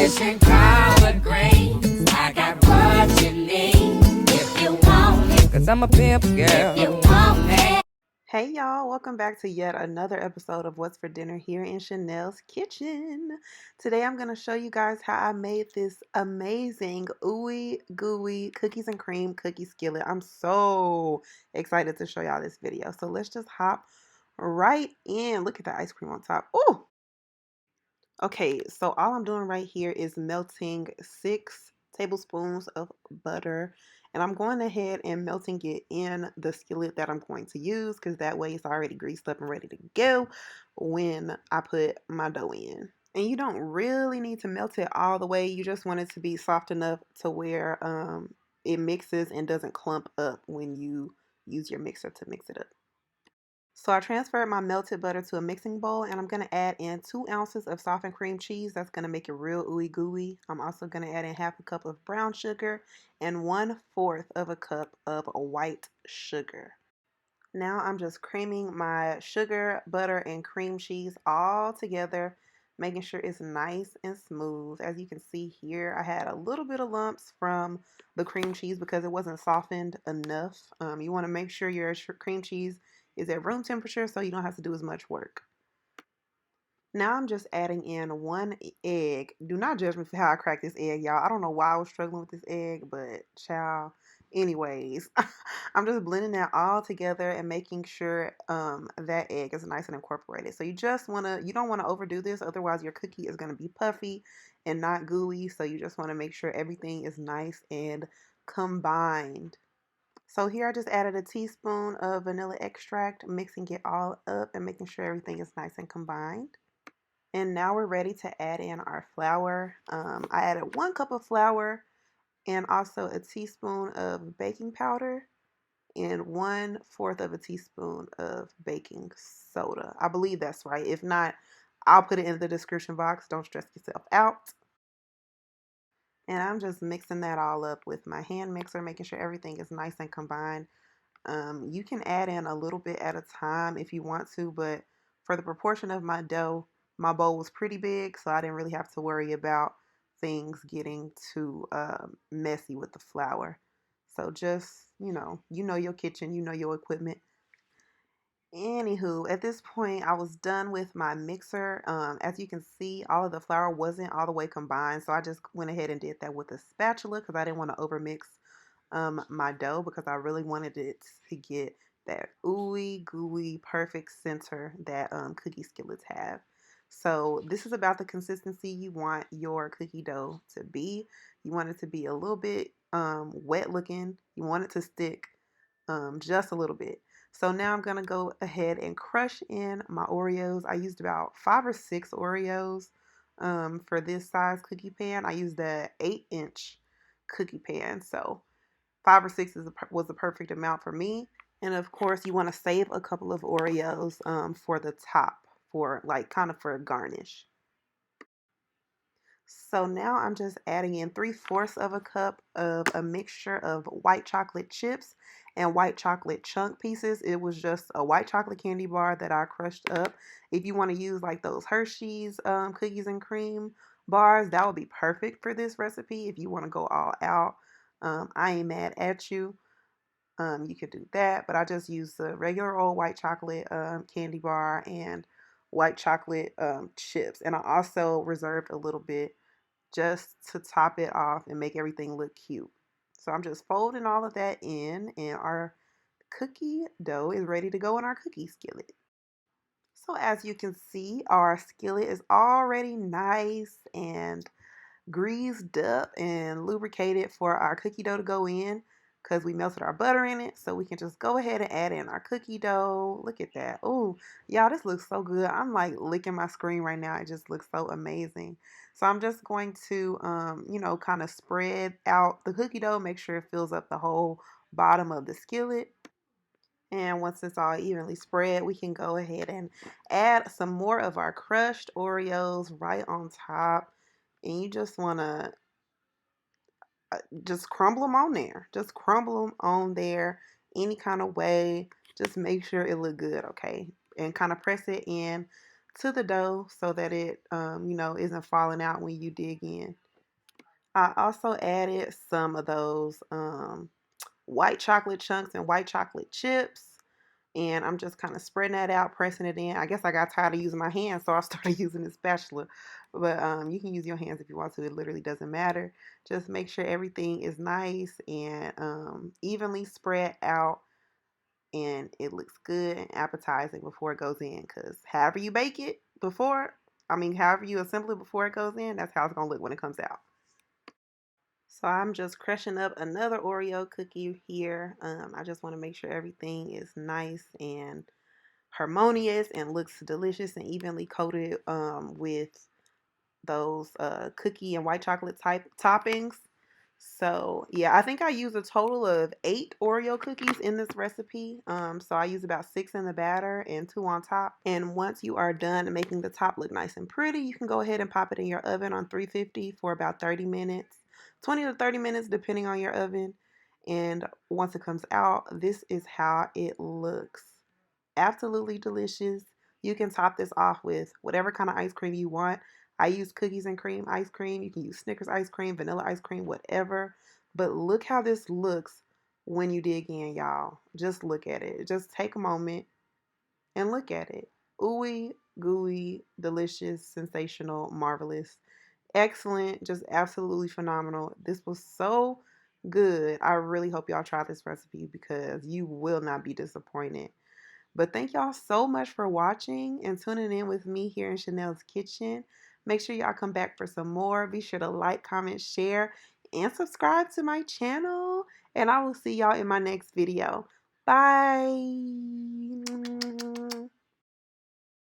Nutrition, collard greens. I got what you need if you want it. Cause I'm a pimp girl. If you want it. Hey y'all, welcome back to yet another episode of What's for Dinner here in Chanel's kitchen. Today I'm going to show you guys how I made this amazing ooey gooey cookies and cream cookie skillet. I'm so excited to show y'all this video. So let's just hop right in. Look at the ice cream on top. Ooh! Okay, so all I'm doing right here is melting 6 tablespoons of butter. And I'm going ahead and melting it in the skillet that I'm going to use because that way it's already greased up and ready to go when I put my dough in. And you don't really need to melt it all the way. You just want it to be soft enough to where it mixes and doesn't clump up when you use your mixer to mix it up. So I transferred my melted butter to a mixing bowl and I'm going to add in 2 ounces of softened cream cheese. That's going to make it real ooey gooey. I'm also going to add in half a cup of brown sugar and 1/4 of a cup of white sugar. Now I'm just creaming my sugar, butter, and cream cheese all together, making sure it's nice and smooth. As you can see here, I had a little bit of lumps from the cream cheese because it wasn't softened enough. You want to make sure your cream cheese is at room temperature so you don't have to do as much work. Now I'm just adding in 1 egg. Do not judge me for how I cracked this egg, y'all. I don't know why I was struggling with this egg, but child. Anyways, I'm just blending that all together and making sure that egg is nice and incorporated. So you don't want to overdo this, otherwise your cookie is going to be puffy and not gooey. So you just want to make sure everything is nice and combined. So here I just added a teaspoon of vanilla extract, mixing it all up and making sure everything is nice and combined. And now we're ready to add in our flour. I added 1 cup of flour and also a teaspoon of baking powder and 1/4 of a teaspoon of baking soda. I believe that's right. If not, I'll put it in the description box. Don't stress yourself out. And I'm just mixing that all up with my hand mixer, making sure everything is nice and combined. You can add in a little bit at a time if you want to, but for the proportion of my dough, my bowl was pretty big, so I didn't really have to worry about things getting too messy with the flour. So just, you know your kitchen, you know your equipment. Anywho, at this point, I was done with my mixer. As you can see, all of the flour wasn't all the way combined, so I just went ahead and did that with a spatula because I didn't want to overmix my dough because I really wanted it to get that ooey gooey perfect center that cookie skillets have. So this is about the consistency you want your cookie dough to be. You want it to be a little bit wet looking. You want it to stick just a little bit. So now I'm gonna go ahead and crush in my Oreos. I used about 5 or 6 Oreos for this size cookie pan. I used a 8-inch cookie pan, so 5 or 6 was the perfect amount for me. And of course, you want to save a couple of Oreos for the top, for like kind of for a garnish. So now I'm just adding in 3/4 of a cup of a mixture of white chocolate chips and white chocolate chunk pieces. It was just a white chocolate candy bar that I crushed up. If you want to use like those Hershey's cookies and cream bars, that would be perfect for this recipe. If you want to go all out, I ain't mad at you. You could do that, but I just use the regular old white chocolate candy bar and white chocolate chips. And I also reserved a little bit just to top it off and make everything look cute. So I'm just folding all of that in, and our cookie dough is ready to go in our cookie skillet. So as you can see, our skillet is already nice and greased up and lubricated for our cookie dough to go in because we melted our butter in it. So we can just go ahead and add in our cookie dough. Look at that. Oh, y'all, this looks so good. I'm like licking my screen right now. It just looks so amazing. So I'm just going to, kind of spread out the cookie dough, make sure it fills up the whole bottom of the skillet. And once it's all evenly spread, we can go ahead and add some more of our crushed Oreos right on top. And you just want to just crumble them on there. Just crumble them on there any kind of way. Just make sure it look good, okay? And kind of press it in to the dough so that it, isn't falling out when you dig in. I also added some of those white chocolate chunks and white chocolate chips. And I'm just kind of spreading that out, pressing it in. I guess I got tired of using my hands, so I started using the spatula. But you can use your hands if you want to. It literally doesn't matter. Just make sure everything is nice and evenly spread out, and it looks good and appetizing before it goes in. Because however you bake it however you assemble it before it goes in, that's how it's going to look when it comes out. So I'm just crushing up another Oreo cookie here. I just want to make sure everything is nice and harmonious and looks delicious and evenly coated with those cookie and white chocolate type toppings. So yeah, I think I use a total of 8 Oreo cookies in this recipe. So I use about 6 in the batter and 2 on top. And once you are done making the top look nice and pretty, you can go ahead and pop it in your oven on 350 for about 30 minutes, 20 to 30 minutes depending on your oven. And once it comes out, this is how it looks. Absolutely delicious. You can top this off with whatever kind of ice cream you want. I use cookies and cream ice cream. You can use Snickers ice cream, vanilla ice cream, whatever. But look how this looks when you dig in, y'all. Just look at it. Just take a moment and look at it. Ooey, gooey, delicious, sensational, marvelous, excellent, just absolutely phenomenal. This was so good. I really hope y'all try this recipe because you will not be disappointed. But thank y'all so much for watching and tuning in with me here in Chanel's Kitchen. Make sure y'all come back for some more. Be sure to like, comment, share, and subscribe to my channel. And I will see y'all in my next video. Bye.